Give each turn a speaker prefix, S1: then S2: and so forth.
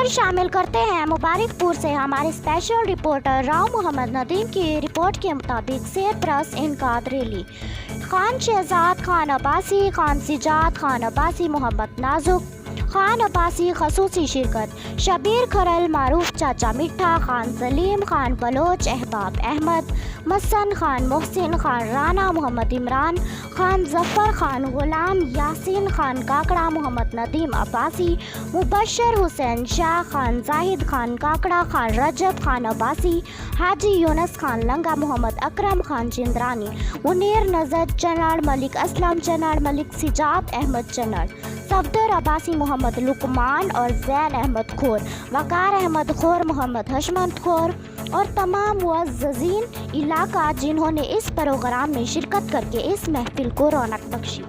S1: شامل کرتے ہیں مبارکپور سے ہمارے اسپیشل رپورٹر راؤ محمد ندیم کی رپورٹ کے مطابق سیر پرس انعقاد ریلی خان شہزاد خان عباسی خان سجاد خان عباسی محمد نازک خان عباسی خصوصی شرکت شبیر کھرل معروف چاچا میٹھا خان سلیم خان بلوچ احباب احمد مسن خان محسن خان رانا محمد عمران خان ظفر خان غلام یاسین خان کاکڑا محمد ندیم عباسی مبشر حسین شاہ خان زاہد خان کاکڑا خان رجب خان عباسی حاجی یونس خان لنگا محمد اکرم خان چندرانی منیر نژد چنڑ ملک اسلم چنڑ ملک سجاد احمد چنڑ صفدر عباسی محمد لقمان اور زین احمد کھور وقار احمد کھور محمد حشمت کھور اور تمام معززین علاقہ جنہوں نے اس پروگرام میں شرکت کر کے اس محفل کو رونق بخشی.